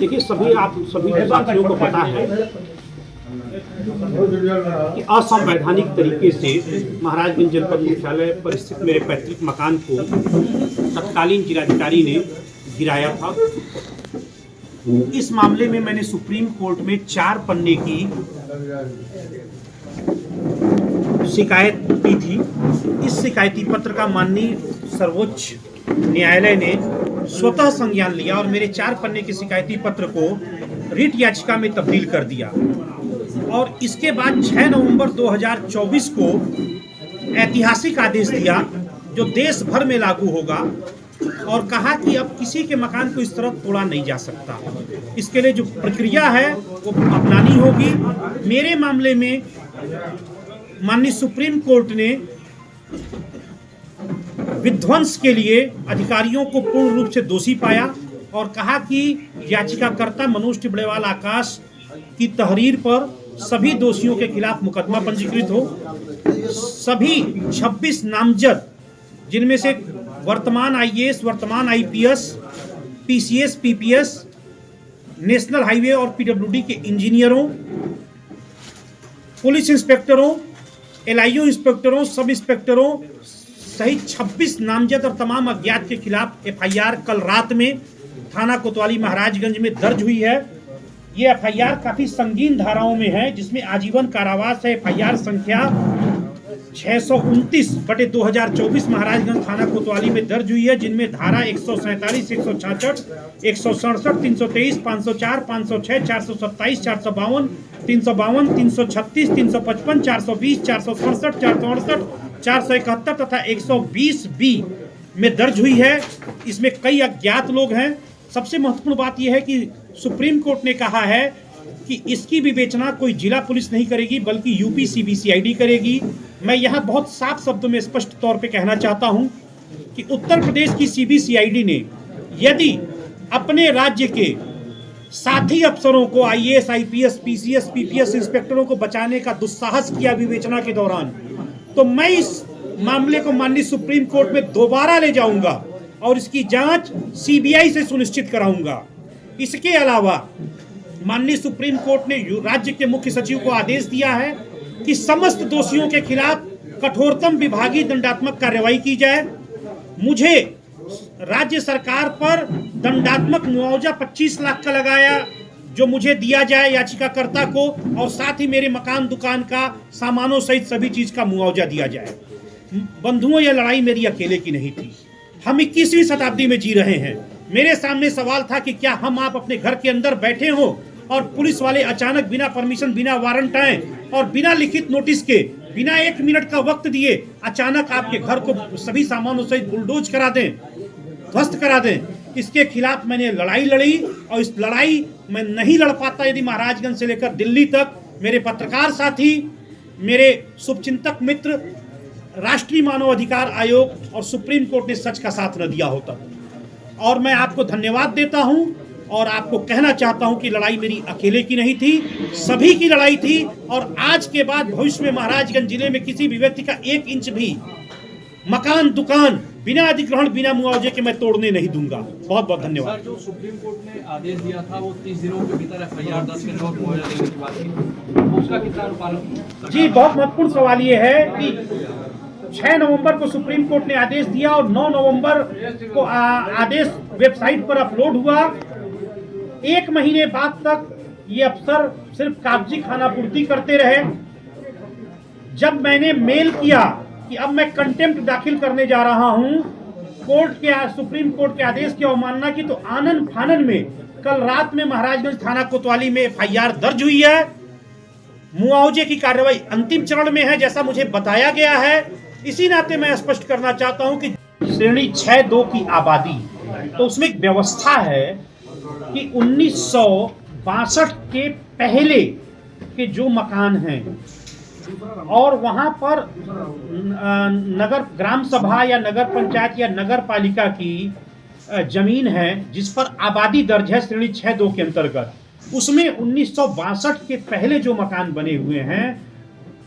देखिए, सभी साथियों को पता है कि असंवैधानिक तरीके से महाराजगंज जनपद मुख्यालय पर स्थित मेरे पैतृक मकान को तत्कालीन जिलाधिकारी ने गिराया था। इस मामले में मैंने सुप्रीम कोर्ट में 4 पन्ने की शिकायत की थी। इस शिकायती पत्र का माननीय सर्वोच्च न्यायालय ने स्वतः संज्ञान लिया और मेरे 4 पन्ने के शिकायती पत्र को रिट याचिका में तब्दील कर दिया और इसके बाद 6 नवंबर 2024 को ऐतिहासिक आदेश दिया जो देश भर में लागू होगा और कहा कि अब किसी के मकान को इस तरह तोड़ा नहीं जा सकता। इसके लिए जो प्रक्रिया है वो अपनानी होगी। मेरे मामले में माननीय सुप्रीम कोर्ट ने विध्वंस के लिए अधिकारियों को पूर्ण रूप से दोषी पाया और कहा कि याचिकाकर्ता मनोज टिबड़ेवाल आकाश की तहरीर पर सभी दोषियों के खिलाफ मुकदमा पंजीकृत हो। सभी 26 नामजद, जिनमें से वर्तमान आईएएस, वर्तमान IPS, PCS, PPS, national highway और पीडब्ल्यूडी के इंजीनियरों, पुलिस इंस्पेक्टरों, एलआईयू इंस्पेक्टरों, सब इंस्पेक्टरों सहित 26 नामजद और तमाम अज्ञात के खिलाफ एफआईआर कल रात में थाना कोतवाली महाराजगंज में दर्ज हुई है। ये एफआईआर काफी संगीन धाराओं में है, जिसमें आजीवन कारावास है। एफआईआर संख्या 629/2024 महाराजगंज थाना कोतवाली में दर्ज हुई है, जिनमें धारा 147, 166, 167, 323, 504, 506, 427, 452, 352, 336, 355, 420, 467, 468, 471 तथा 120 बी में दर्ज हुई है। इसमें कई अज्ञात लोग हैं। सबसे महत्वपूर्ण बात यह है कि सुप्रीम कोर्ट ने कहा है कि इसकी विवेचना कोई जिला पुलिस नहीं करेगी बल्कि यूपी सीबीसीआईडी करेगी। मैं यहाँ बहुत साफ शब्दों में स्पष्ट तौर पे कहना चाहता हूँ कि उत्तर प्रदेश की सीबीसीआईडी ने यदि अपने राज्य के साथी अफसरों को, आईएएस, आईपीएस, पीसीएस, पीपीएस इंस्पेक्टरों को बचाने का दुस्साहस किया विवेचना के दौरान, तो मैं इस मामले को माननीय सुप्रीम कोर्ट में दोबारा ले जाऊंगा और इसकी जांच सीबीआई से सुनिश्चित कराऊंगा। इसके अलावा माननीय सुप्रीम कोर्ट ने राज्य के मुख्य सचिव को आदेश दिया है कि समस्त दोषियों के खिलाफ कठोरतम विभागीय दंडात्मक कार्रवाई की जाए। मुझे राज्य सरकार पर दंडात्मक मुआवजा 25 लाख का लगाया जो मुझे दिया जाए याचिकाकर्ता को, और साथ ही मेरे मकान दुकान का सामानों सहित सभी चीज का मुआवजा दिया जाए। बंधुओं, यह लड़ाई मेरी अकेले की नहीं थी। हम 21वीं शताब्दी में जी रहे हैं। मेरे सामने सवाल था कि क्या हम आप अपने घर के अंदर बैठे हो और पुलिस वाले अचानक बिना परमिशन, बिना वारंट आए और बिना लिखित नोटिस के, बिना 1 मिनट का वक्त दिए अचानक आपके घर को सभी सामानों सहित बुलडोज करा दें, ध्वस्त करा दें। इसके खिलाफ मैंने लड़ाई लड़ी और इस लड़ाई मैं नहीं लड़ पाता यदि महाराजगंज से लेकर दिल्ली तक मेरे पत्रकार साथी, मेरे शुभचिंतक मित्र, राष्ट्रीय मानव अधिकार आयोग और सुप्रीम कोर्ट ने सच का साथ न दिया होता। और मैं आपको धन्यवाद देता हूं और आपको कहना चाहता हूं कि लड़ाई मेरी अकेले की नहीं थी, सभी की लड़ाई थी। और आज के बाद भविष्य में महाराजगंज जिले में किसी भी व्यक्ति का 1 इंच भी मकान दुकान बिना अधिग्रहण, बिना मुआवजे के मैं तोड़ने नहीं दूंगा। बहुत बहुत धन्यवाद। सर, जो सुप्रीम कोर्ट ने आदेश दिया था वो 30 दिनों के भीतर एफआईआर दर्ज करने और मुआवजा देने की बात थी, उसका कितना अनुपालन? जी, बहुत महत्वपूर्ण सवाल ये है कि 6 नवंबर को सुप्रीम कोर्ट ने आदेश दिया और 9 नवंबर को आदेश वेबसाइट पर अपलोड हुआ। 1 महीने बाद तक ये अफसर सिर्फ कागजी खानापूर्ति करते रहे। जब मैंने मेल किया कि अब मैं कंटेम्प्ट दाखिल करने जा रहा हूं सुप्रीम कोर्ट के आदेश की अवमानना की, तो आनन फानन में कल रात में महाराजगंज थाना कोतवाली में एफआईआर दर्ज हुई है। मुआवजे की कार्रवाई अंतिम चरण में है जैसा मुझे बताया गया है। इसी नाते मैं स्पष्ट करना चाहता हूं कि श्रेणी 6-2 की आबादी, तो उसमें एक व्यवस्था है कि 1962 के पहले के जो मकान हैं और वहां पर नगर ग्राम सभा या नगर पंचायत या नगर पालिका की जमीन है जिस पर आबादी दर्ज है श्रेणी 6-2 के अंतर्गत, उसमें 1962 के पहले जो मकान बने हुए हैं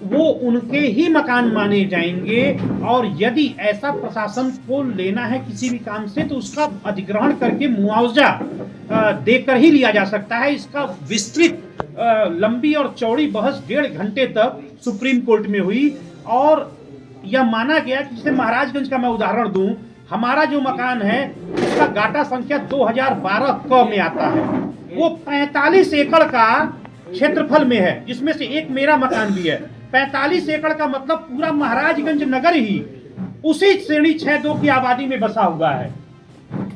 वो उनके ही मकान माने जाएंगे। और यदि ऐसा प्रशासन को लेना है किसी भी काम से तो उसका अधिग्रहण करके मुआवजा देकर ही लिया जा सकता है। इसका विस्तृत लंबी और चौड़ी बहस 1.5 घंटे तक सुप्रीम कोर्ट में हुई और यह माना गया कि जैसे महाराजगंज का मैं उदाहरण दूं, हमारा जो मकान है उसका गाटा संख्या 2012 क में आता है। वो 45 एकड़ का क्षेत्रफल में है, जिसमें से एक मेरा मकान भी है। 45 एकड़ का मतलब पूरा महाराजगंज नगर ही उसी श्रेणी 6-2 की आबादी में बसा हुआ है।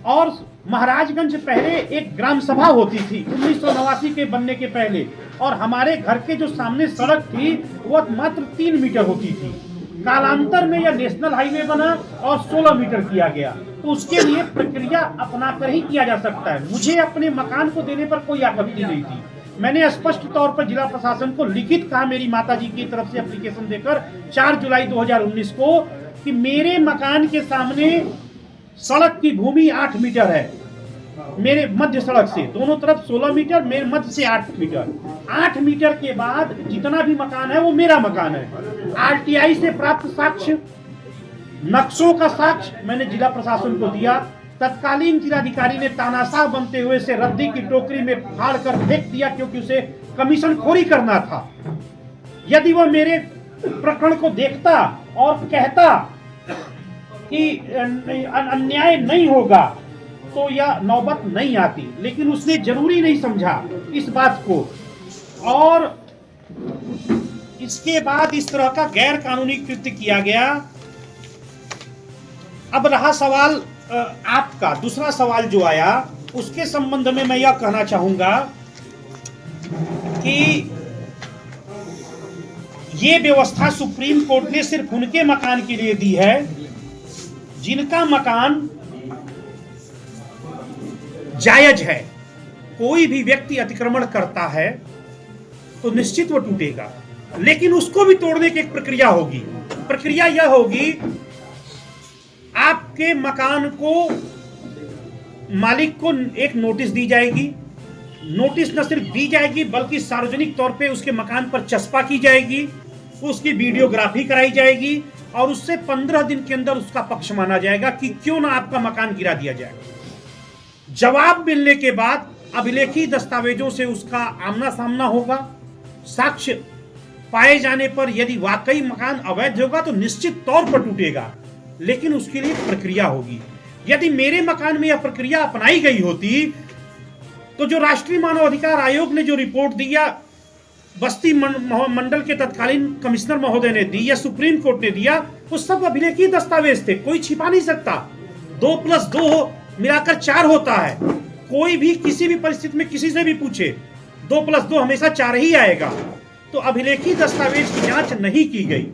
और महाराजगंज पहले एक ग्राम सभा होती थी 1989 के बनने के पहले, और हमारे घर के जो सामने सड़क थी वह मात्र 3 मीटर होती थी। कालांतर में यह नेशनल हाईवे बना और 16 मीटर किया गया। तो उसके लिए प्रक्रिया अपनाकर ही किया जा सकता है। मुझे अपने मकान को देने पर कोई आपत्ति नहीं थी। मैंने स्पष्ट तौर पर जिला प्रशासन को लिखित कहा मेरी माताजी की तरफ से एप्लीकेशन देकर 4 जुलाई 2019 को कि मेरे मकान के सामने सड़क की भूमि 8 मीटर है, मेरे मध्य सड़क से दोनों तरफ 16 मीटर, मेरे मध्य से 8 मीटर। 8 मीटर के बाद जितना भी मकान है वो मेरा मकान है। आरटीआई से प्राप्त साक्ष्य, नक्शों का साक्ष्य मैंने जिला प्रशासन को दिया। तत्कालीन जिलाधिकारी ने तानाशाह बनते हुए से रद्दी की टोकरी में फाड़ कर फेंक दिया, क्योंकि उसे कमीशन खोरी करना था। यदि वह मेरे प्रकरण को देखता और कहता कि अन्याय नहीं होगा तो यह नौबत नहीं आती, लेकिन उसने जरूरी नहीं समझा इस बात को। और इसके बाद इस तरह का गैर कानूनी कृत्य किया गया। अब रहा सवाल आपका, दूसरा सवाल जो आया उसके संबंध में मैं यह कहना चाहूंगा कि ये व्यवस्था सुप्रीम कोर्ट ने सिर्फ उनके मकान के लिए दी है जिनका मकान जायज है। कोई भी व्यक्ति अतिक्रमण करता है तो निश्चित वो टूटेगा, लेकिन उसको भी तोड़ने की एक प्रक्रिया होगी। प्रक्रिया यह होगी, आपके मकान को मालिक को एक नोटिस दी जाएगी। नोटिस न सिर्फ दी जाएगी बल्कि सार्वजनिक तौर पे उसके मकान पर चस्पा की जाएगी, उसकी वीडियोग्राफी कराई जाएगी और उससे 15 दिन के अंदर उसका पक्ष माना जाएगा कि क्यों ना आपका मकान गिरा दिया जाए। जवाब मिलने के बाद अभिलेखी दस्तावेजों से उसका आमना सामना होगा। साक्ष्य पाए जाने पर यदि वाकई मकान अवैध होगा तो निश्चित तौर पर टूटेगा, लेकिन उसके लिए प्रक्रिया होगी। यदि मेरे मकान में यह प्रक्रिया अपनाई गई होती तो जो राष्ट्रीय मानव अधिकार आयोग ने जो रिपोर्ट दिया, बस्ती मंडल के तत्कालीन कमिश्नर महोदय ने दी या सुप्रीम कोर्ट ने दिया, वो सब अभिलेखी दस्तावेज थे, कोई छिपा नहीं सकता। 2+2 मिलाकर 4 होता है। कोई भी किसी भी परिस्थिति में किसी से भी पूछे 2+2 हमेशा 4 ही आएगा। तो अभिलेखी दस्तावेज की जांच नहीं की गई,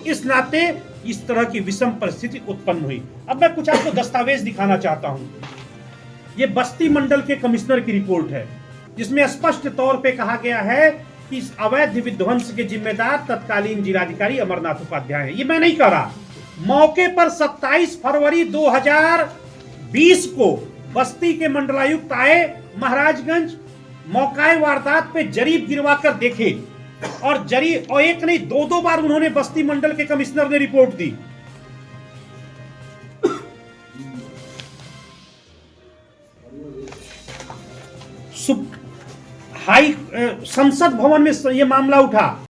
इस नाते इस तरह की विषम परिस्थिति उत्पन्न हुई। अब मैं कुछ आपको दस्तावेज दिखाना चाहता हूं। ये बस्ती मंडल के कमिश्नर की रिपोर्ट है, जिसमें स्पष्ट तौर पे कहा गया है कि इस अवैध विध्वंस के जिम्मेदार तत्कालीन जिलाधिकारी अमरनाथ उपाध्याय हैं। ये मैं नहीं कह रहा। मौके पर 27 फरवरी 2020 को बस्ती के मंडलायुक्त आए महाराजगंज, मौकाए वारदात पे जरीब गिरवा कर देखे और और एक नहीं 2 बार उन्होंने बस्ती मंडल के कमिश्नर ने रिपोर्ट दी। संसद भवन में यह मामला उठा।